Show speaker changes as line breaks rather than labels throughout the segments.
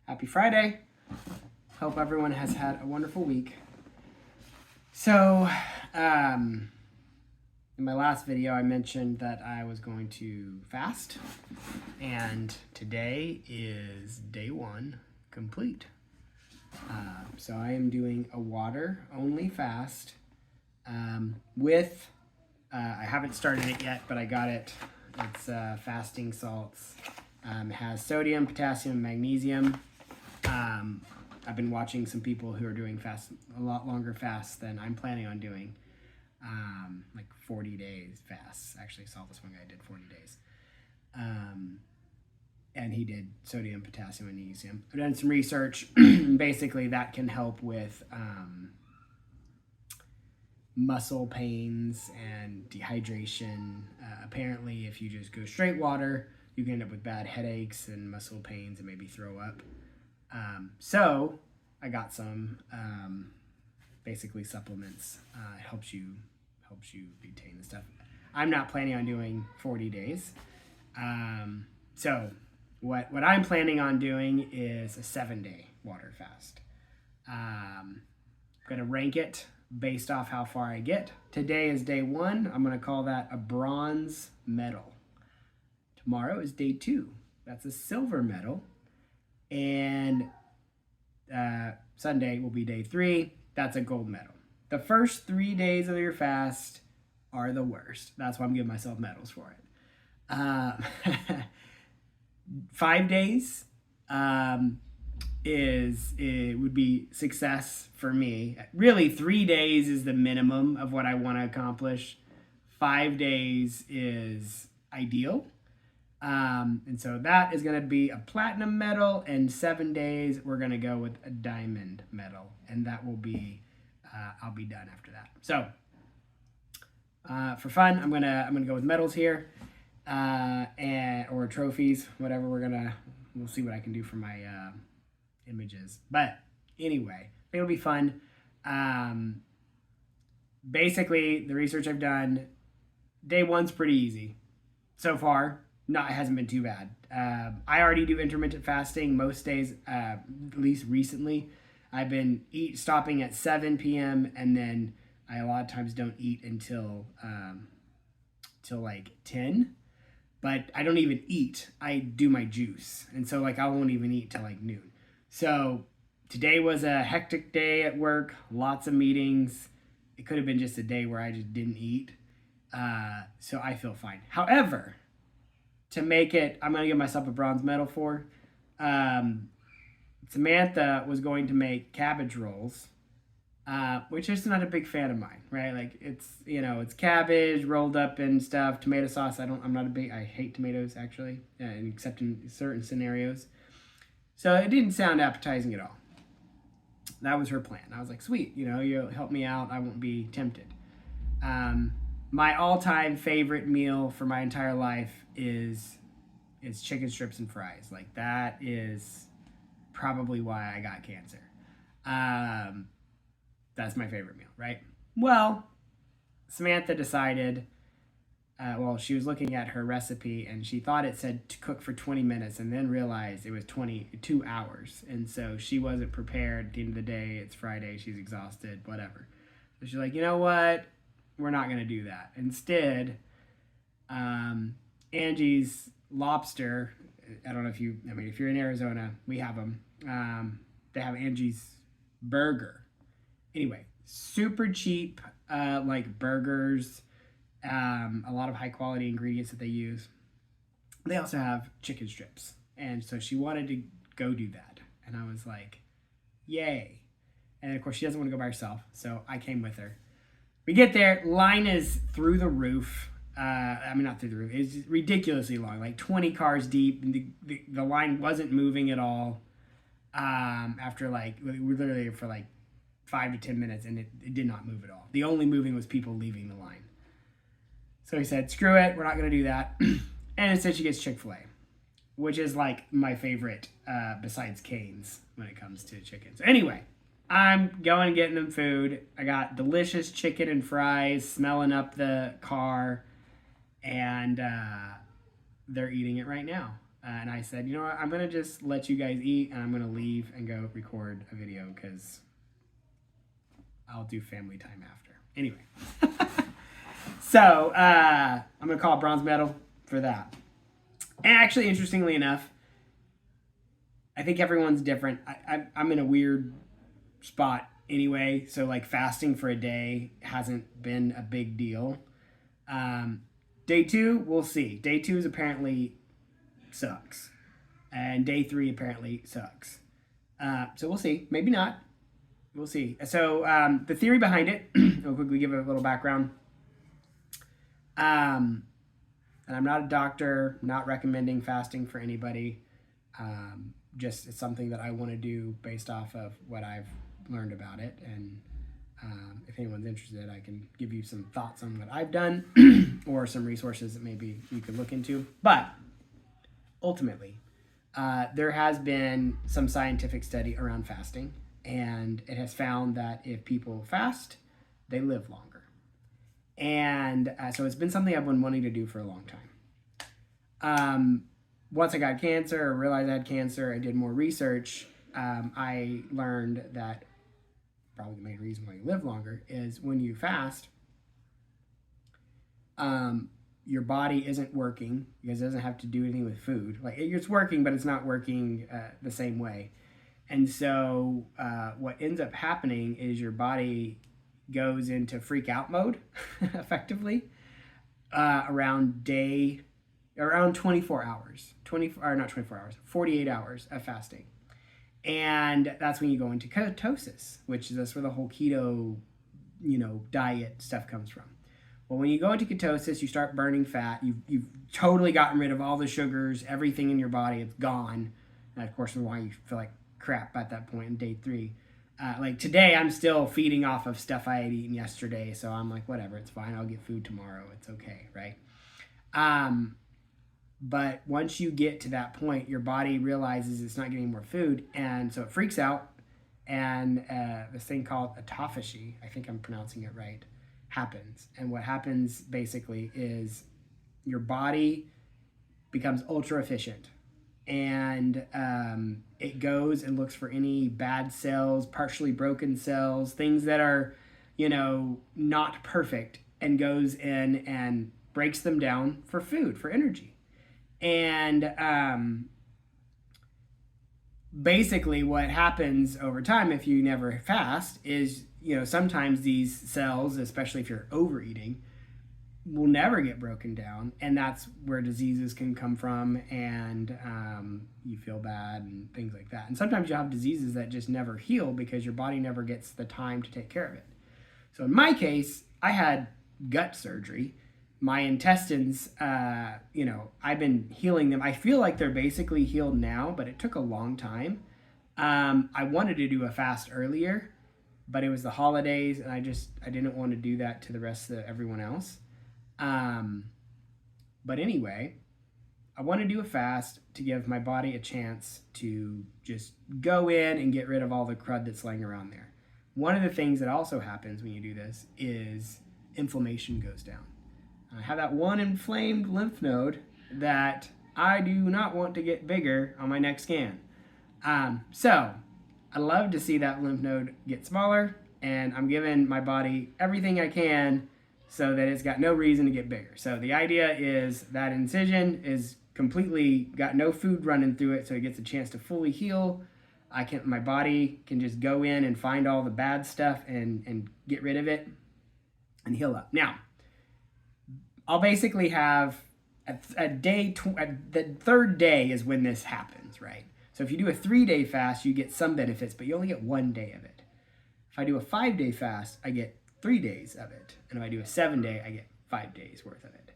Happy Friday. Hope everyone has had a wonderful week. So, in my last video, I mentioned that I was going to fast, and today is day 1 complete. So I am doing a water-only fast with, I haven't started it yet, but I got it. It's fasting salts. It has sodium, potassium, magnesium. I've been watching some people who are doing a lot longer fasts than I'm planning on doing, like 40 days fasts. Actually, saw this one guy did 40 days. And he did sodium, potassium, and magnesium. I've done some research. Basically, that can help with muscle pains and dehydration. Apparently, if you just go straight water, you can end up with bad headaches and muscle pains and maybe throw up. So I got some basically supplements. It helps you retain the stuff. I'm not planning on doing 40 days. So what I'm planning on doing is a 7-day water fast. I'm going to rank it based off how far I get. Today is day 1. I'm going to call that a bronze medal. Tomorrow is day 2. That's a silver medal. And Sunday will be day 3. That's a gold medal. The first 3 days of your fast are the worst. That's why I'm giving myself medals for it. 5 days it would be success for me. Really, 3 days is the minimum of what I want to accomplish. 5 days is ideal. And so that is going to be a platinum medal, and 7 days we're going to go with a diamond medal, and that will be I'll be done after that. So for fun, I'm gonna go with medals here, or trophies, whatever. We'll see what I can do for my images. But anyway, it'll be fun. Basically, the research I've done, day 1's pretty easy so far. No, it hasn't been too bad. I already do intermittent fasting most days, at least recently. I've been stopping at 7 p.m. and then I a lot of times don't eat until till like 10. But I don't even eat. I do my juice. And so I won't even eat till like noon. So today was a hectic day at work, lots of meetings. It could have been just a day where I just didn't eat. So I feel fine. However, to make it, I'm going to give myself a bronze medal for. Samantha was going to make cabbage rolls, which is not a big fan of mine, right? It's cabbage rolled up in stuff, tomato sauce. I hate tomatoes actually, except in certain scenarios. So it didn't sound appetizing at all. That was her plan. I was like, sweet, you'll help me out. I won't be tempted. My all-time favorite meal for my entire life is chicken strips and fries. That is probably why I got cancer. That's my favorite meal, right? Well, Samantha decided, she was looking at her recipe and she thought it said to cook for 20 minutes and then realized it was 22 hours. And so she wasn't prepared. At the end of the day, it's Friday, she's exhausted, whatever. So she's like, you know what? We're not going to do that. Instead, Angie's Lobster, I don't know if you're in Arizona, we have them. They have Angie's Burger. Anyway, super cheap, burgers, a lot of high quality ingredients that they use. They also have chicken strips. And so she wanted to go do that. And I was like, yay. And of course, she doesn't want to go by herself. So I came with her. We get there, line is through the roof. Not through the roof. It's ridiculously long, like 20 cars deep. The line wasn't moving at all. After we literally for 5 to 10 minutes, and it did not move at all. The only moving was people leaving the line. So he said, screw it, we're not going to do that. And instead she gets Chick-fil-A, which is my favorite besides Cane's when it comes to chicken. So anyway, I'm going and getting them food. I got delicious chicken and fries smelling up the car, and they're eating it right now. And I said, you know what, I'm going to just let you guys eat and I'm going to leave and go record a video because I'll do family time after. Anyway. So I'm going to call it bronze medal for that. And actually, interestingly enough, I think everyone's different. I'm in a weird spot anyway. So like fasting for a day hasn't been a big deal. Day 2, we'll see. Day 2 is apparently sucks. And day 3 apparently sucks. So we'll see. Maybe not. We'll see. So the theory behind it, I'll quickly give it a little background. And I'm not a doctor, not recommending fasting for anybody. Just it's something that I want to do based off of what I've learned about it. And if anyone's interested, I can give you some thoughts on what I've done or some resources that maybe you could look into. But ultimately, there has been some scientific study around fasting, and it has found that if people fast, they live longer. And so it's been something I've been wanting to do for a long time. Once I got cancer or realized I had cancer, I did more research. I learned that probably the main reason why you live longer is when you fast, your body isn't working because it doesn't have to do anything with food. Like it's working, but it's not working the same way. And so what ends up happening is your body goes into freak out mode effectively around 24 hours, 48 hours of fasting. And that's when you go into ketosis, which is that's where the whole keto, diet stuff comes from. Well, when you go into ketosis, you start burning fat. You've totally gotten rid of all the sugars, everything in your body, it's gone. And of course, why you feel like crap at that point in day 3. Like today, I'm still feeding off of stuff I had eaten yesterday. So I'm like, whatever, it's fine. I'll get food tomorrow. It's okay, right? But once you get to that point, your body realizes it's not getting more food. And so it freaks out. And this thing called autophagy, I think I'm pronouncing it right, happens. And what happens basically is your body becomes ultra efficient. And it goes and looks for any bad cells, partially broken cells, things that are, not perfect, and goes in and breaks them down for food, for energy. And basically what happens over time if you never fast is, sometimes these cells, especially if you're overeating, will never get broken down, and that's where diseases can come from, and you feel bad and things like that. And sometimes you have diseases that just never heal because your body never gets the time to take care of it. So in my case, I had gut surgery. My intestines, I've been healing them. I feel like they're basically healed now, but it took a long time. I wanted to do a fast earlier, but it was the holidays, and I didn't want to do that to the rest of everyone else. But anyway, I want to do a fast to give my body a chance to just go in and get rid of all the crud that's laying around there. One of the things that also happens when you do this is inflammation goes down. I have that one inflamed lymph node that I do not want to get bigger on my next scan. So I love to see that lymph node get smaller, and I'm giving my body everything I can so that it's got no reason to get bigger. So the idea is that incision is completely got no food running through it, so it gets a chance to fully heal. My body can just go in and find all the bad stuff and get rid of it and heal up. Now, I'll basically have the third day is when this happens, right? So if you do a 3-day fast, you get some benefits, but you only get 1 day of it. If I do a 5-day fast, I get 3 days of it. And if I do a 7-day, I get 5 days worth of it.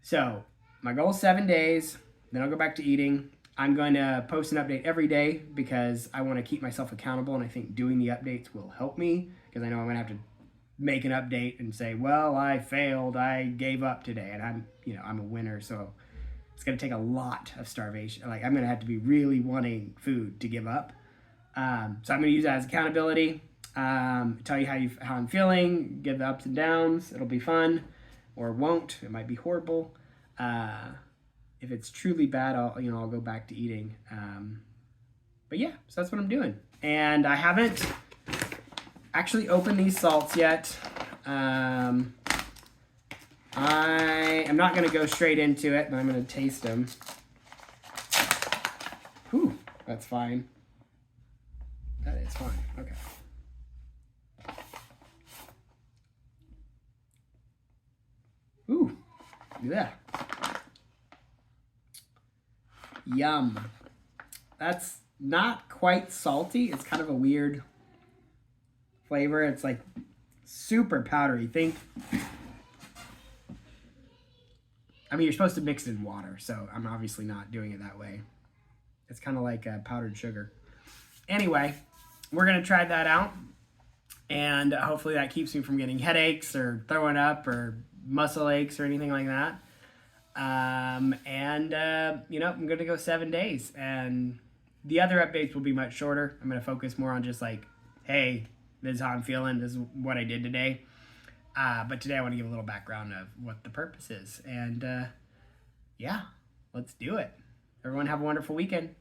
So my goal is 7 days. Then I'll go back to eating. I'm going to post an update every day because I want to keep myself accountable. And I think doing the updates will help me because I know I'm going to have to make an update and say, well, I failed. I gave up today. And I'm a winner. So it's going to take a lot of starvation. Like I'm going to have to be really wanting food to give up. So I'm going to use that as accountability. Tell you how I'm feeling, give the ups and downs. It'll be fun, or it won't. It might be horrible. if it's truly bad, I'll go back to eating. But yeah, so that's what I'm doing. And I haven't actually opened these salts yet. I am not going to go straight into it, but I'm going to taste them. Whew, that's fine. That is fine. Okay. Ooh, yeah. Yum. That's not quite salty. It's kind of a weird flavor. It's like super powdery. I mean, you're supposed to mix it in water, so I'm obviously not doing it that way. It's kind of like powdered sugar. Anyway, we're going to try that out, and hopefully that keeps me from getting headaches or throwing up or muscle aches or anything like that. I'm going to go 7 days, and the other updates will be much shorter. I'm going to focus more on just like, hey, this is how I'm feeling. This is what I did today. But today I want to give a little background of what the purpose is. And yeah, let's do it. Everyone have a wonderful weekend.